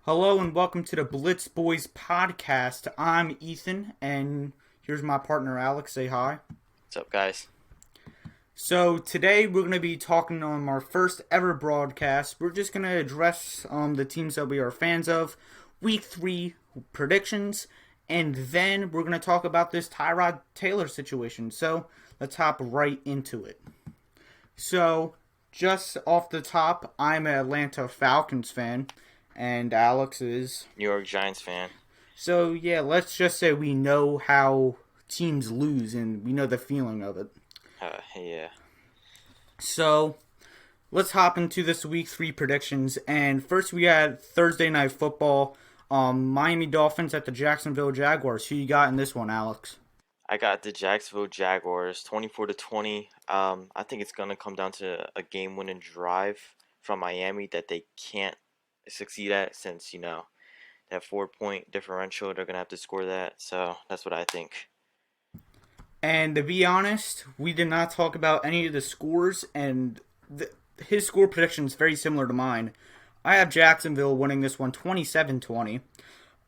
Hello and welcome to the Blitz Boys podcast. I'm Ethan and here's my partner Alex. Say hi. What's up, guys? So today we're going to be talking on our first ever broadcast. We're just going to address the teams that we are fans of, week 3 predictions, and then we're going to talk about this Tyrod Taylor situation. So let's hop right into it. So just off the top, I'm an Atlanta Falcons fan. And Alex is. New York Giants fan. So, yeah, let's just say we know how teams lose and we know the feeling of it. Yeah. So, let's hop into this week 3 predictions. And first, we had Thursday Night Football. Miami Dolphins at the Jacksonville Jaguars. Who you got in this one, Alex? I got the Jacksonville Jaguars 24-20. I think it's going to come down to a game-winning drive from Miami that they can't succeed at since, that 4-point differential, they're going to have to score that. So that's what I think. And to be honest, we did not talk about any of the scores, and his score prediction is very similar to mine. I have Jacksonville winning this one 27-20.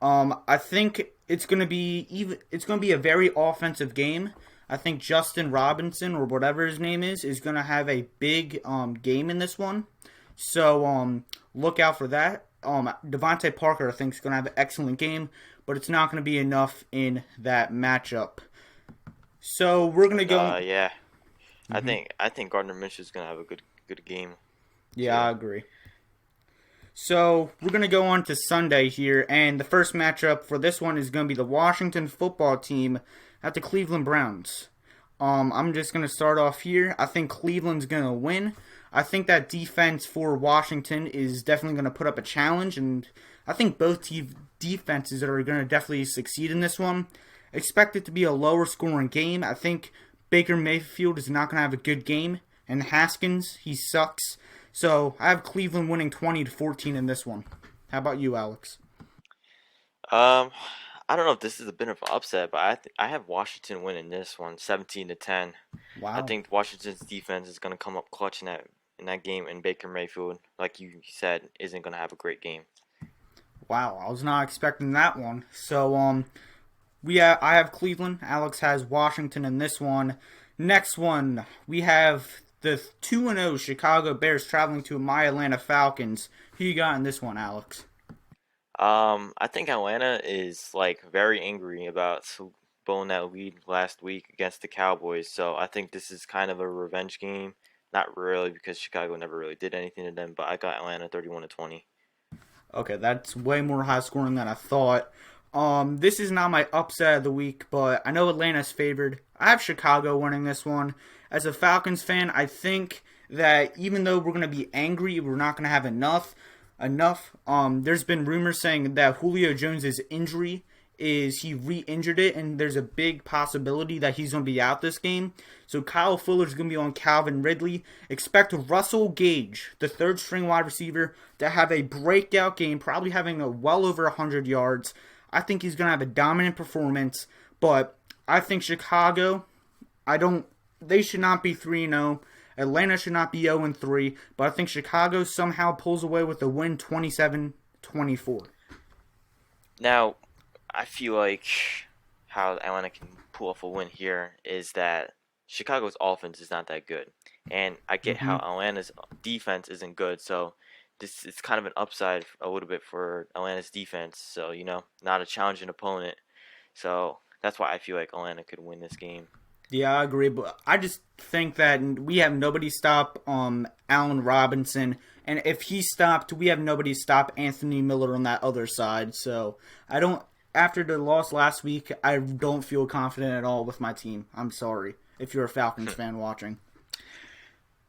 I think it's going to be a very offensive game. I think Justin Robinson or whatever his name is going to have a big game in this one. So look out for that. Devontae Parker I think is going to have an excellent game, but it's not going to be enough in that matchup. So we're going to go. Yeah. I think Gardner Minshew is going to have a good game. Yeah, I agree. So we're going to go on to Sunday here, and the first matchup for this one is going to be the Washington football team at the Cleveland Browns. I'm just going to start off here. I think Cleveland's going to win. I think that defense for Washington is definitely going to put up a challenge, and I think both defenses are going to definitely succeed in this one. Expect it to be a lower scoring game. I think Baker Mayfield is not going to have a good game, and Haskins, he sucks. So I have Cleveland winning 20-14 in this one. How about you, Alex? I don't know if this is a bit of an upset, but I have Washington winning this one 17-10. I Wow. think Washington's defense is going to come up clutch in that game, and Baker Mayfield, like you said, isn't going to have a great game. Wow, I was not expecting that one. So I have Cleveland. Alex has Washington in this one. Next one, we have the 2-0 Chicago Bears traveling to my Atlanta Falcons. Who you got in this one, Alex? I think Atlanta is like very angry about blowing that lead last week against the Cowboys. So I think this is kind of a revenge game. Not really because Chicago never really did anything to them, but I got Atlanta 31-20. Okay, that's way more high scoring than I thought. This is not my upset of the week, but I know Atlanta's favored. I have Chicago winning this one. As a Falcons fan, I think that even though we're going to be angry, we're not going to have enough. There's been rumors saying that Julio Jones' injury is he re-injured it, and there's a big possibility that he's going to be out this game. So Kyle Fuller's going to be on Calvin Ridley. Expect Russell Gage, the third string wide receiver, to have a breakout game, probably having a well over 100 yards. I think he's going to have a dominant performance, but I think Chicago, they should not be 3-0. Atlanta should not be 0-3, but I think Chicago somehow pulls away with a win 27-24. Now, I feel like how Atlanta can pull off a win here is that Chicago's offense is not that good. And I get how Atlanta's defense isn't good, so this is kind of an upside a little bit for Atlanta's defense. So, not a challenging opponent. So that's why I feel like Atlanta could win this game. Yeah, I agree, but I just think that we have nobody stop Allen Robinson, and if he stopped, we have nobody stop Anthony Miller on that other side. So after the loss last week, I don't feel confident at all with my team. I'm sorry if you're a Falcons fan watching.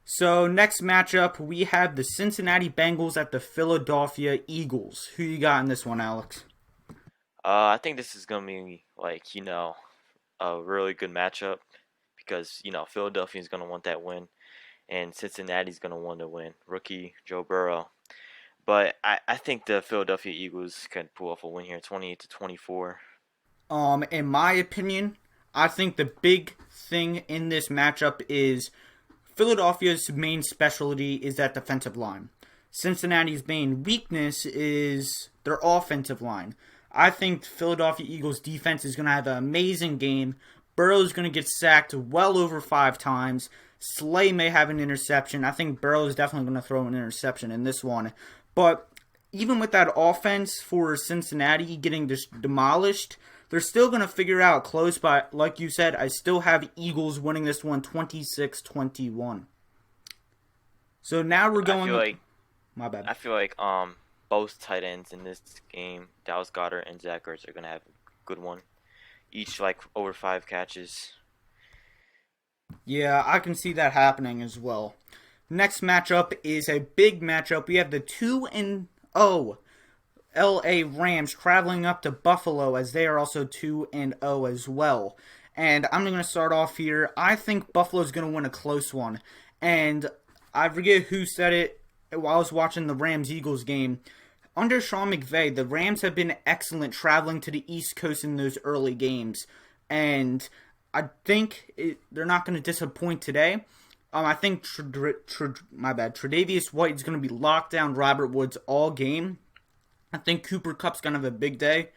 So next matchup, we have the Cincinnati Bengals at the Philadelphia Eagles. Who you got in this one, Alex? I think this is going to be a really good matchup because, Philadelphia is going to want that win and Cincinnati's going to want to win. Rookie Joe Burrow. But I think the Philadelphia Eagles can pull off a win here, 28-24. In my opinion, I think the big thing in this matchup is Philadelphia's main specialty is that defensive line. Cincinnati's main weakness is their offensive line. I think Philadelphia Eagles defense is going to have an amazing game. Burrow's going to get sacked well over 5 times. Slay may have an interception. I think Burrow is definitely going to throw an interception in this one. But even with that offense for Cincinnati getting just demolished, they're still going to figure out close. But like you said, I still have Eagles winning this one 26-21. So now we're going... My bad. I feel like both tight ends in this game, Dallas Goedert and Zach Ertz, are going to have a good one. Each like over 5 catches. Yeah, I can see that happening as well. Next matchup is a big matchup. We have the 2-0 LA Rams traveling up to Buffalo, as they are also 2-0 as well. And I'm going to start off here. I think Buffalo's going to win a close one. And I forget who said it while I was watching the Rams-Eagles game. Under Sean McVay, the Rams have been excellent traveling to the East Coast in those early games. And I think they're not going to disappoint today. I think Tre'Davious White is going to be locked down Robert Woods all game. I think Cooper Kupp's going to have a big day.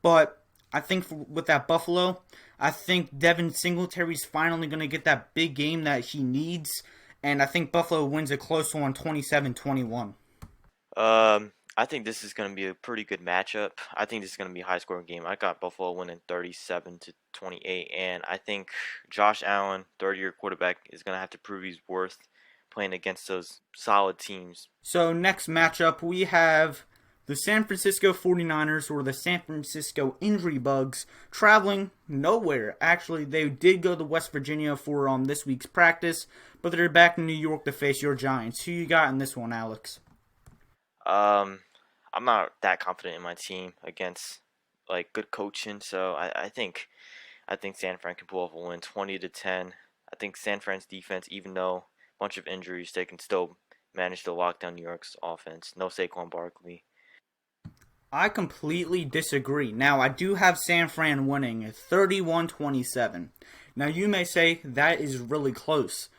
But I think with that Buffalo, I think Devin Singletary's finally going to get that big game that he needs. And I think Buffalo wins a close one, 27-21. I think this is going to be a pretty good matchup. I think this is going to be a high-scoring game. I got Buffalo winning 37-28, and I think Josh Allen, third-year quarterback, is going to have to prove he's worth playing against those solid teams. So next matchup, we have the San Francisco 49ers, or the San Francisco Injury Bugs, traveling nowhere. Actually, they did go to West Virginia for this week's practice, but they're back in New York to face your Giants. Who you got in this one, Alex? I'm not that confident in my team against like good coaching, so I think San Fran can pull off a win 20-10. I think San Fran's defense, even though a bunch of injuries, they can still manage to lock down New York's offense. No Saquon Barkley. I completely disagree. Now, I do have San Fran winning 31-27. Now, you may say that is really close.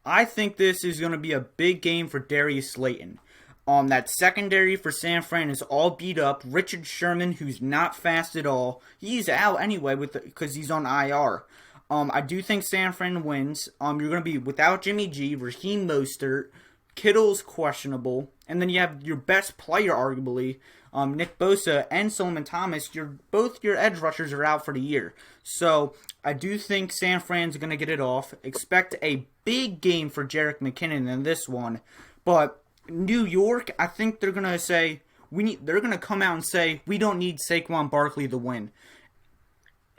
I think this is going to be a big game for Darius Slayton. That secondary for San Fran is all beat up. Richard Sherman, who's not fast at all, he's out anyway because he's on IR. I do think San Fran wins. You're going to be without Jimmy G, Raheem Mostert, Kittle's questionable, and then you have your best player, arguably, Nick Bosa and Solomon Thomas. Both your edge rushers are out for the year. So I do think San Fran's going to get it off. Expect a big game for Jerick McKinnon in this one, but New York, I think they're gonna say they're gonna come out and say we don't need Saquon Barkley to win.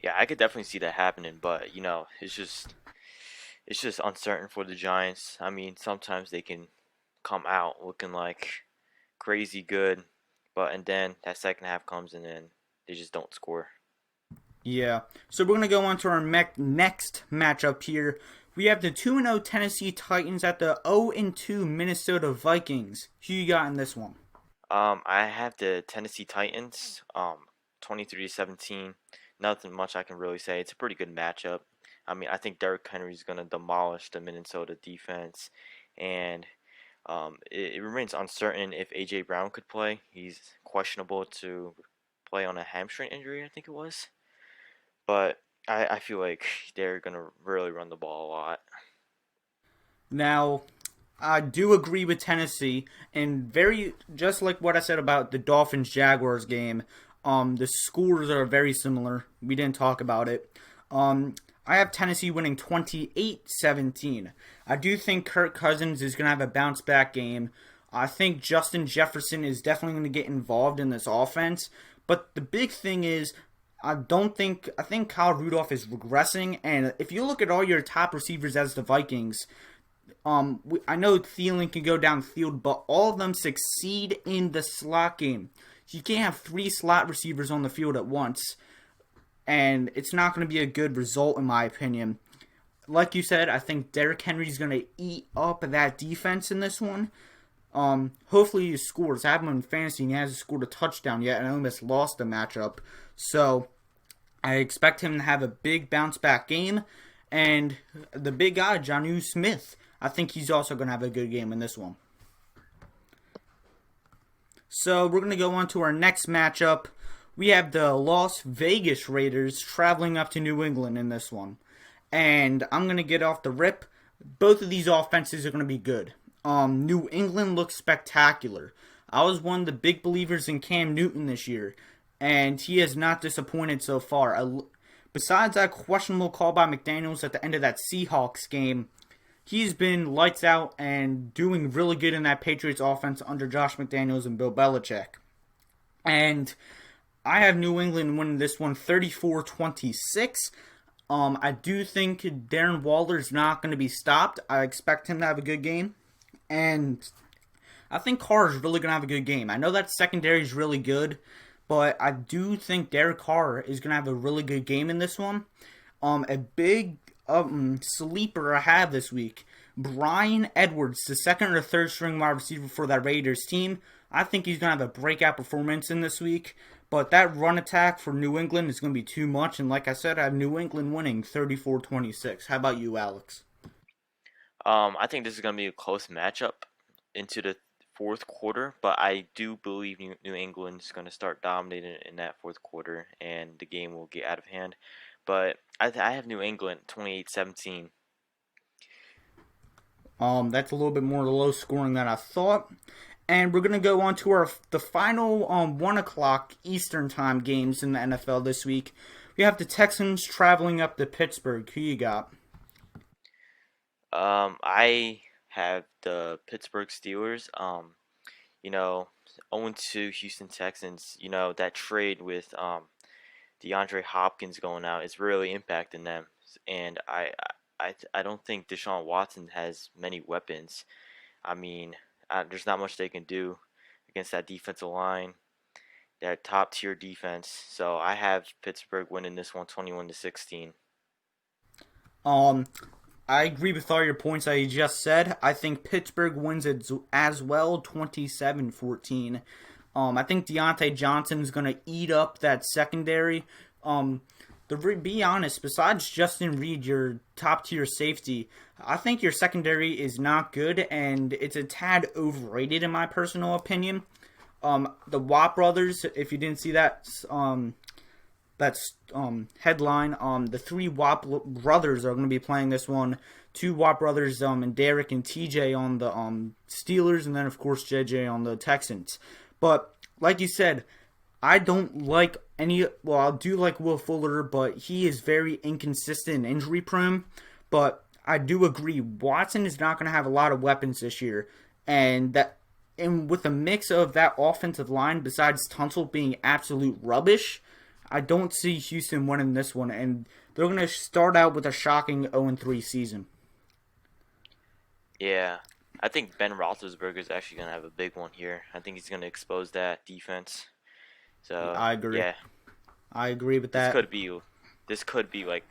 Yeah, I could definitely see that happening, but it's just uncertain for the Giants. I mean, sometimes they can come out looking like crazy good, and then that second half comes and then they just don't score. Yeah. So we're gonna go on to our next matchup here. We have the 2-0 Tennessee Titans at the 0-2 Minnesota Vikings. Who you got in this one? I have the Tennessee Titans, 23-17. Nothing much I can really say. It's a pretty good matchup. I mean, I think Derrick Henry is going to demolish the Minnesota defense, and it remains uncertain if A.J. Brown could play. He's questionable to play on a hamstring injury, I think it was. But I feel like they're going to really run the ball a lot. Now, I do agree with Tennessee, and just like what I said about the Dolphins-Jaguars game, the scores are very similar. We didn't talk about it. I have Tennessee winning 28-17. I do think Kirk Cousins is going to have a bounce-back game. I think Justin Jefferson is definitely going to get involved in this offense. But the big thing is, I think Kyle Rudolph is regressing, and if you look at all your top receivers as the Vikings, I know Thielen can go downfield, but all of them succeed in the slot game. You can't have 3 slot receivers on the field at once, and it's not going to be a good result in my opinion. Like you said, I think Derrick Henry is going to eat up that defense in this one. Hopefully he scores. I have him in fantasy and he hasn't scored a touchdown yet, and I almost lost the matchup. So I expect him to have a big bounce back game. And the big guy, Jonnu Smith, I think he's also going to have a good game in this one. So we're going to go on to our next matchup. We have the Las Vegas Raiders traveling up to New England in this one. And I'm going to get off the rip. Both of these offenses are going to be good. New England looks spectacular. I was one of the big believers in Cam Newton this year, and he has not disappointed so far. Besides that questionable call by McDaniels at the end of that Seahawks game, he's been lights out and doing really good in that Patriots offense under Josh McDaniels and Bill Belichick. And I have New England winning this one 34-26. I do think Darren Waller's not going to be stopped. I expect him to have a good game. And I think Carr is really going to have a good game. I know that secondary is really good, but I do think Derek Carr is going to have a really good game in this one. A big sleeper I have this week, Bryan Edwards, the second or third string wide receiver for that Raiders team. I think he's going to have a breakout performance in this week. But that run attack for New England is going to be too much. And like I said, I have New England winning 34-26. How about you, Alex? I think this is going to be a close matchup into the fourth quarter, but I do believe New England is going to start dominating in that fourth quarter, and the game will get out of hand. But I have New England 28-17. That's a little bit more low scoring than I thought. And we're going to go on to the final 1 o'clock Eastern time games in the NFL this week. We have the Texans traveling up to Pittsburgh. Who you got? I have the Pittsburgh Steelers. 0-2 Houston Texans. That trade with DeAndre Hopkins going out is really impacting them, and I don't think Deshaun Watson has many weapons. I mean, there's not much they can do against that defensive line, that top tier defense. So I have Pittsburgh winning this one 21-16. Um, I agree with all your points that you just said. I think Pittsburgh wins it as well, 27-14. I think Deontay Johnson is going to eat up that secondary. To be honest, besides Justin Reed, your top tier safety, I think your secondary is not good, and it's a tad overrated in my personal opinion. The Watt brothers, if you didn't see that, headline. The three Watt brothers are going to be playing this one. Two Watt brothers, and Derek and TJ on the Steelers, and then of course JJ on the Texans. But like you said, I don't like any. Well, I do like Will Fuller, but he is very inconsistent and injury prone. But I do agree, Watson is not going to have a lot of weapons this year, and with a mix of that offensive line, besides Tunsil being absolute rubbish, I don't see Houston winning this one, and they're going to start out with a shocking 0-3 season. Yeah, I think Ben Roethlisberger is actually going to have a big one here. I think he's going to expose that defense. So I agree. Yeah, I agree with that. This could be like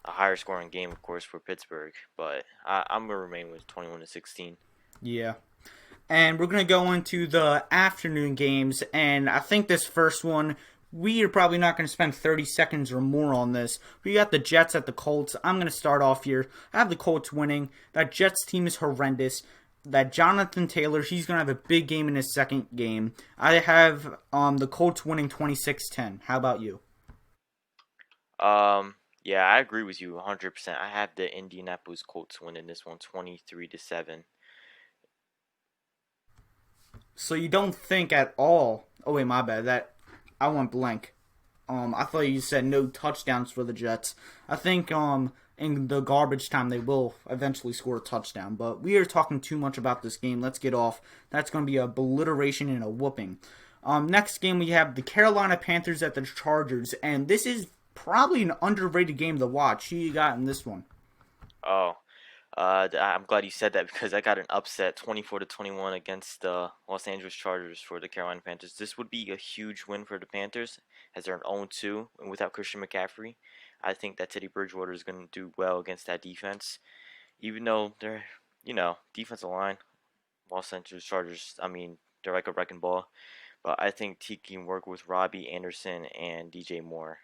a higher scoring game, of course, for Pittsburgh, but I'm gonna remain with 21-16. Yeah. And we're going to go into the afternoon games, and I think this first one, we are probably not going to spend 30 seconds or more on this. We got the Jets at the Colts. I'm going to start off here. I have the Colts winning. That Jets team is horrendous. That Jonathan Taylor, he's going to have a big game in his second game. I have the Colts winning 26-10. How about you? Yeah, I agree with you 100%. I have the Indianapolis Colts winning this one 23-7. So you don't think at all? Oh wait, my bad. I went blank. I thought you said no touchdowns for the Jets. I think in the garbage time they will eventually score a touchdown. But we are talking too much about this game. Let's get off. That's going to be a obliteration and a whooping. Next game we have the Carolina Panthers at the Chargers, and this is probably an underrated game to watch. Who you got in this one? Oh, I'm glad you said that because I got an upset 24-21 against the Los Angeles Chargers for the Carolina Panthers. This would be a huge win for the Panthers as they're an 0-2 and without Christian McCaffrey. I think that Teddy Bridgewater is going to do well against that defense, even though they're, defensive line, Los Angeles Chargers, I mean, they're like a wrecking ball. But I think he can work with Robbie Anderson and DJ Moore.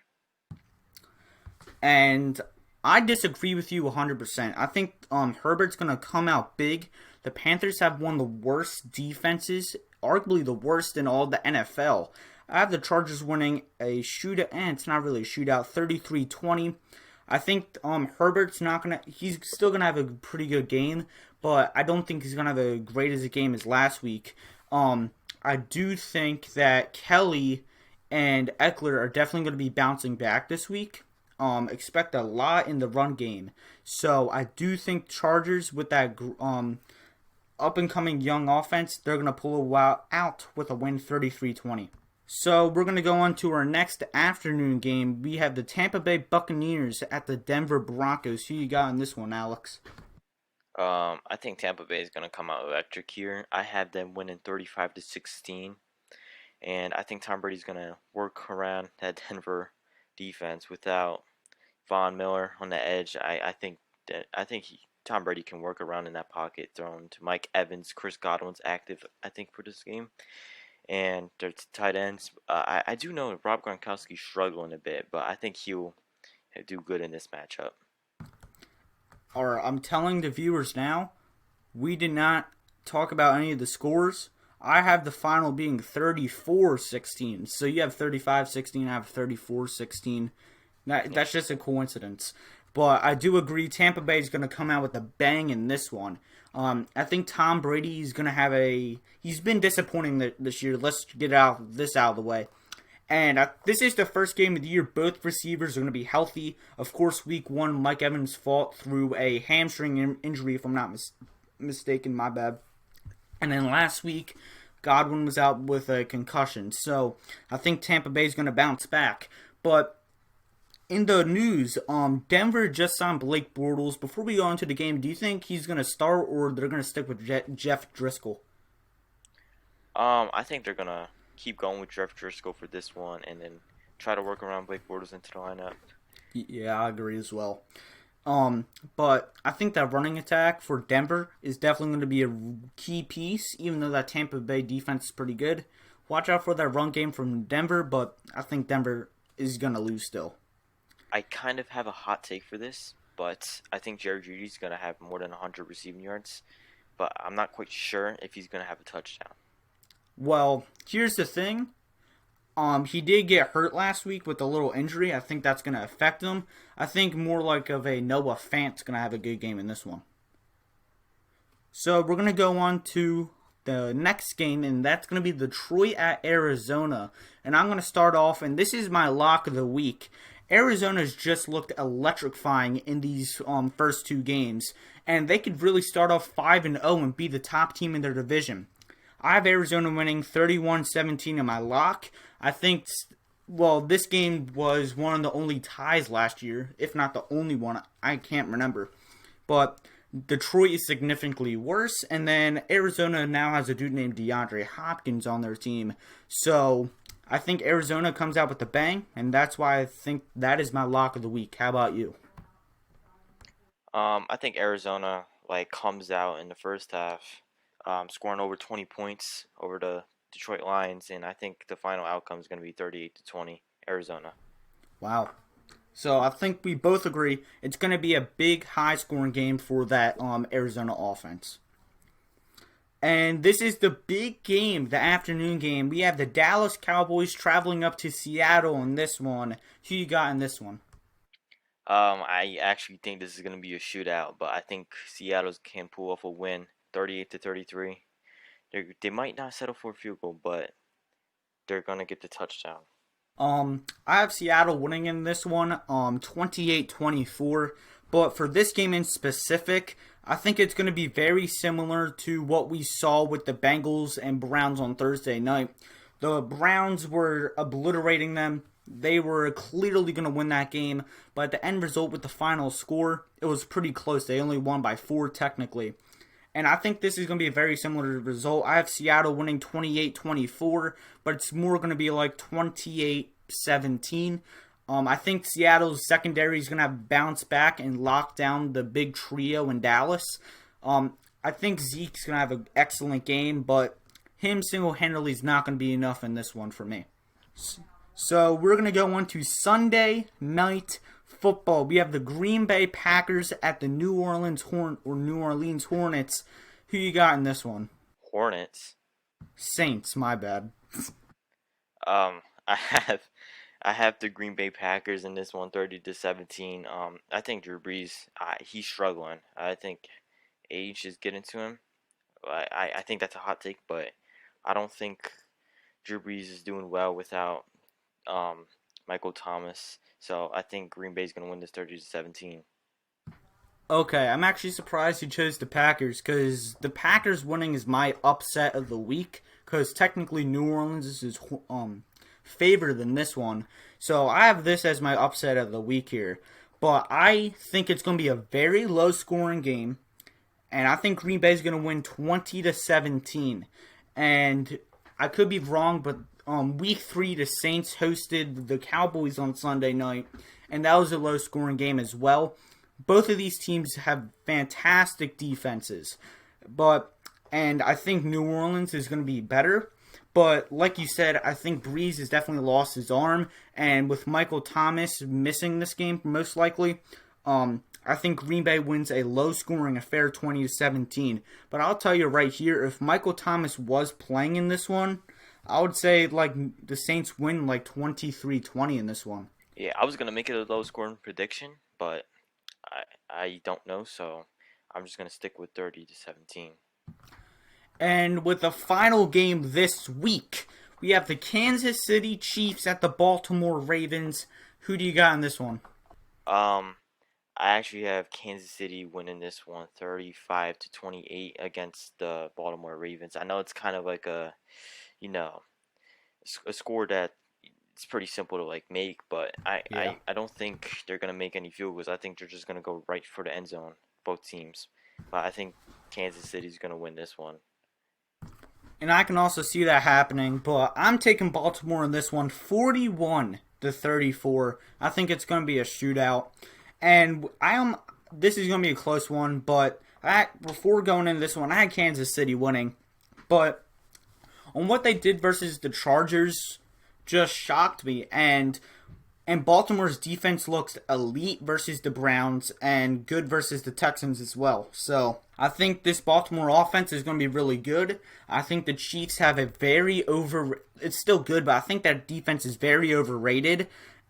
And I disagree with you 100%. I think Herbert's going to come out big. The Panthers have one of the worst defenses arguably the worst in all the NFL. I have the Chargers winning a shootout, and it's not really a shootout, 33-20. I think Herbert's not gonna. He's still gonna have a pretty good game, but I don't think he's gonna have a great as a game as last week. I do think that Kelly and Eckler are definitely going to be bouncing back this week. Expect a lot in the run game, so I do think Chargers with that up and coming young offense, they're going to pull out with a win, 33-20. So we're going to go on to our next afternoon game. We have the Tampa Bay Buccaneers at the Denver Broncos. Who you got in this one, Alex? I think Tampa Bay is gonna come out electric here. I have them winning 35-16, and I think Tom Brady's gonna work around that Denver defense without Von Miller on the edge. I think Tom Brady can work around in that pocket, throwing to Mike Evans. Chris Godwin's active, I think, for this game, and their tight ends. I do know Rob Gronkowski's struggling a bit, but I think he'll do good in this matchup. Or I'm telling the viewers now, we did not talk about any of the scores. I have the final being 34-16. So you have 35-16, I have 34-16. That's just a coincidence. But I do agree Tampa Bay is going to come out with a bang in this one. I think Tom Brady is going to have he's been disappointing this year. Let's get this out of the way. And this is the first game of the year. Both receivers are going to be healthy. Of course, week 1, Mike Evans fought through a hamstring injury, if I'm not mistaken. My bad. And then last week, Godwin was out with a concussion. So I think Tampa Bay is going to bounce back. But in the news, Denver just signed Blake Bortles. Before we go into the game, do you think he's going to start or they're going to stick with Jeff Driscoll? I think they're gonna keep going with Jeff Driscoll for this one, and then try to work around Blake Bortles into the lineup. Yeah, I agree as well. But I think that running attack for Denver is definitely going to be a key piece, even though that Tampa Bay defense is pretty good. Watch out for that run game from Denver, but I think Denver is going to lose still. I kind of have a hot take for this, but I think Jerry Jeudy's gonna have more than 100 receiving yards, but I'm not quite sure if he's gonna have a touchdown. Well, here's the thing. He did get hurt last week with a little injury. I think that's going to affect him. I think more like of a Noah Fant's going to have a good game in this one. So we're going to go on to the next game, and that's going to be Detroit at Arizona. And I'm going to start off, and this is my lock of the week. Arizona's just looked electrifying in these first 2 games, and they could really start off 5-0 and be the top team in their division. I have Arizona winning 31-17 in my lock. I think, this game was one of the only ties last year, if not the only one. I can't remember. But Detroit is significantly worse, and then Arizona now has a dude named DeAndre Hopkins on their team. So I think Arizona comes out with a bang, and that's why I think that is my lock of the week. How about you? I think Arizona comes out in the first half, scoring over 20 points over the Detroit Lions, and I think the final outcome is going to be 38-20 Arizona. Wow. So I think we both agree it's going to be a big, high-scoring game for that Arizona offense. And this is the big game, the afternoon game. We have the Dallas Cowboys traveling up to Seattle in this one. Who you got in this one? I actually think this is going to be a shootout, but I think Seattle can pull off a win, 38-33. They might not settle for a field goal, but they're going to get the touchdown. I have Seattle winning in this one, 28-24. But for this game in specific, I think it's going to be very similar to what we saw with the Bengals and Browns on Thursday night. The Browns were obliterating them. They were clearly going to win that game, but at the end result with the final score, it was pretty close. They only won by 4 technically. And I think this is going to be a very similar result. I have Seattle winning 28-24, but it's more going to be like 28-17. I think Seattle's secondary is going to have bounce back and lock down the big trio in Dallas. I think Zeke's going to have an excellent game, but him single-handedly is not going to be enough in this one for me. So we're going to go on to Sunday night football. We have the Green Bay Packers at the New Orleans Hornets. Who you got in this one? Hornets? Saints, my bad. I have I have the Green Bay Packers in this one, 30-17. I think Drew Brees, he's struggling. I think age is getting to him. I think that's a hot take, but I don't think Drew Brees is doing well without um Michael Thomas. So I think Green Bay's gonna win this 30-17. Okay, I'm actually surprised you chose the Packers because the Packers winning is my upset of the week because technically New Orleans is favored in this one. So I have this as my upset of the week here. But I think it's going to be a very low scoring game, and I think Green Bay is going to win 20-17. And I could be wrong, but week 3 the Saints hosted the Cowboys on Sunday night, and that was a low scoring game as well. Both of these teams have fantastic defenses, and I think New Orleans is going to be better. But like you said, I think Breeze has definitely lost his arm, and with Michael Thomas missing this game most likely, I think Green Bay wins a low-scoring affair, 20-17. But I'll tell you right here, if Michael Thomas was playing in this one, I would say like the Saints win like 23-20 in this one. Yeah, I was gonna make it a low scoring prediction, but I don't know, so I'm just gonna stick with 30-17. And with the final game this week, we have the Kansas City Chiefs at the Baltimore Ravens. Who do you got in this one? Um, I actually have Kansas City winning this one 35-28 against the Baltimore Ravens. I know it's kind of like you know, a score that it's pretty simple to like make, but Yeah. I don't think they're gonna make any field goals. I think they're just gonna go right for the end zone, both teams. But I think Kansas City's gonna win this one. And I can also see that happening, but I'm taking Baltimore in this one 41-34. I think it's going to be a shootout. And this is going to be a close one, but before going into this one, I had Kansas City winning. But on what they did versus the Chargers just shocked me. And Baltimore's defense looks elite versus the Browns and good versus the Texans as well. So I think this Baltimore offense is going to be really good. I think the Chiefs have a it's still good, but I think that defense is very overrated.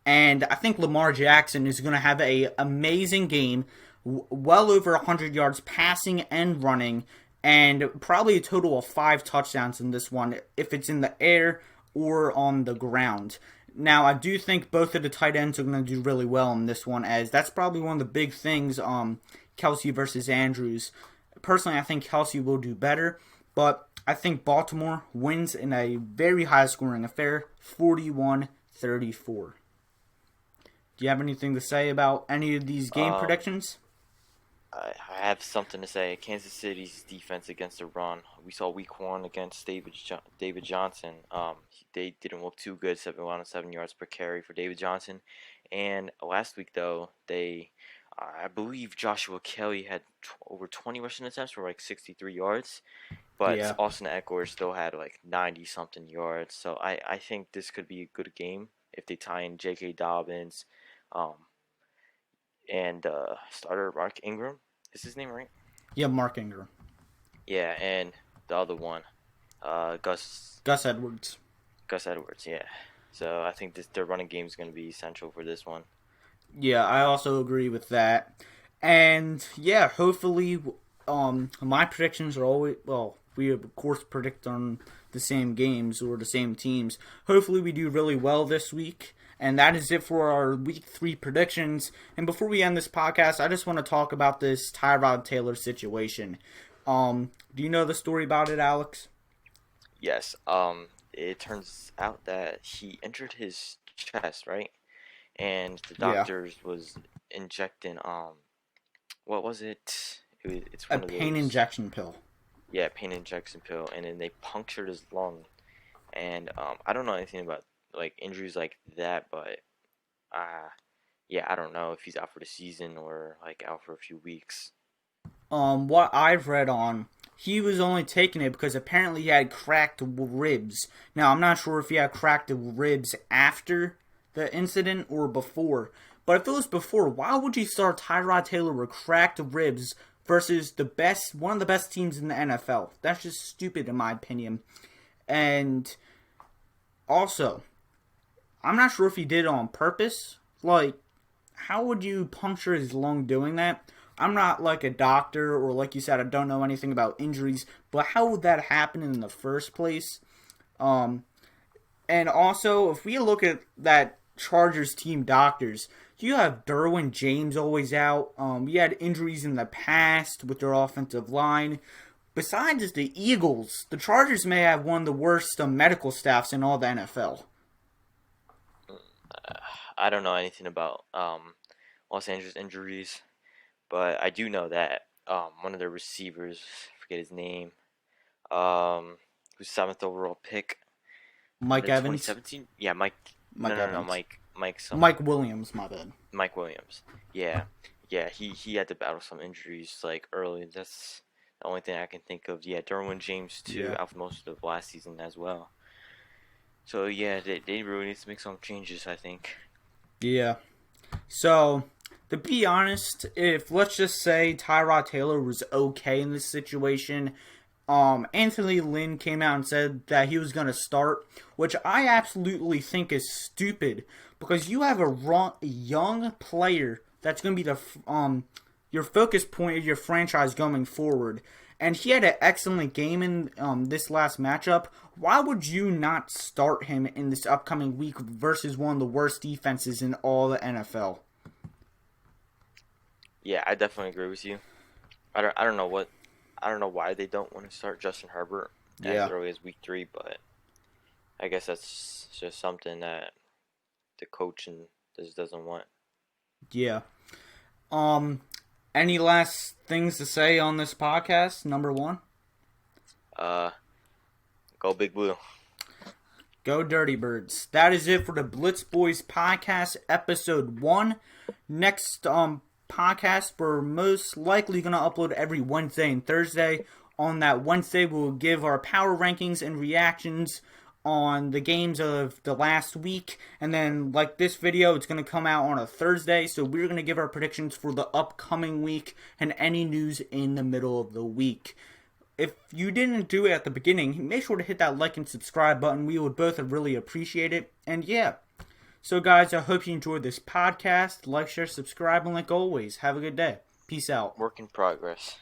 And I think Lamar Jackson is going to have a amazing game, well over 100 yards passing and running, and probably a total of 5 touchdowns in this one if it's in the air or on the ground. Now, I do think both of the tight ends are going to do really well in this one, as that's probably one of the big things, Kelsey versus Andrews. Personally, I think Kelsey will do better, but I think Baltimore wins in a very high-scoring affair, 41-34. Do you have anything to say about any of these game Um, predictions? I have something to say. Kansas City's defense against the run. We saw Week 1 against David Johnson. They didn't look too good. 7 yards per carry for David Johnson. And last week though, I believe Joshua Kelly had over 20 rushing attempts for like 63 yards. But Yeah. Austin Eckler still had like 90 something yards. So I think this could be a good game if they tie in J.K. Dobbins, um, and starter Mark Ingram. Is his name right? Yeah, Mark Ingram. Yeah, and the other one, Gus Gus Edwards. Gus Edwards. Yeah. So I think their running game is going to be essential for this one. Yeah, I also agree with that. And yeah, hopefully, my predictions are always we of course predict on the same games or the same teams. Hopefully, we do really well this week. And that is it for our week 3 predictions. And before we end this podcast, I just want to talk about this Tyrod Taylor situation. Do you know the story about it, Alex? Yes. It turns out that he injured his chest, right? And the Yeah, doctors was injecting what was it? It's a one of pain those, injection pill. yeah, pain injection pill, and then they punctured his lung. And I don't know anything about like injuries like that, but uh yeah, I don't know if he's out for the season or like out for a few weeks. What I've read on, he was only taking it because apparently he had cracked ribs. Now, I'm not sure if he had cracked ribs after the incident or before. But if it was before, why would you start Tyrod Taylor with cracked ribs versus one of the best teams in the NFL? That's just stupid in my opinion. And also, I'm not sure if he did it on purpose. Like, how would you puncture his lung doing that? I'm not like a doctor, or like you said, I don't know anything about injuries, but how would that happen in the first place? And also, if we look at that Chargers team doctors, you have Derwin James always out. We had injuries in the past with their offensive line. Besides the Eagles, the Chargers may have one of the worst medical staffs in all the NFL. I don't know anything about Los Angeles injuries, but I do know that one of their receivers, I forget his name, who's seventh overall pick in Mike the Evans? 2017. Yeah, Mike. Mike No, Evans. Mike. Mike Williams, my bad. Mike Williams. Yeah, yeah. He had to battle some injuries like early. That's the only thing I can think of. Yeah, Derwin James too, Yeah. out for most of last season as well. So yeah, they really need to make some changes, I think. Yeah. So, to be honest, if let's just say Tyrod Taylor was okay in this situation, Anthony Lynn came out and said that he was going to start, which I absolutely think is stupid because you have a young player that's going to be your focus point of your franchise going forward. And he had an excellent game in this last matchup. Why would you not start him in this upcoming week versus one of the worst defenses in all the NFL? Yeah, I definitely agree with you. I don't know why they don't want to start Justin Herbert as Yeah. early as week 3, but I guess that's just something that the coach and just doesn't want. Yeah. Any last things to say on this podcast? Number one, Uh, Go Big Blue. go Dirty Birds. That is it for the Blitz Boys podcast, episode 1. Next podcast, we're most likely going to upload every Wednesday and Thursday. On that Wednesday, we'll give our power rankings and reactions on the games of the last week, and then like this video, it's going to come out on a Thursday, so we're going to give our predictions for the upcoming week and any news in the middle of the week. If you didn't do it at the beginning, make sure to hit that like and subscribe button. We would both really appreciate it. And yeah, so guys, I hope you enjoyed this podcast. Like, share, subscribe, and like always, have a good day. Peace out. Work in progress.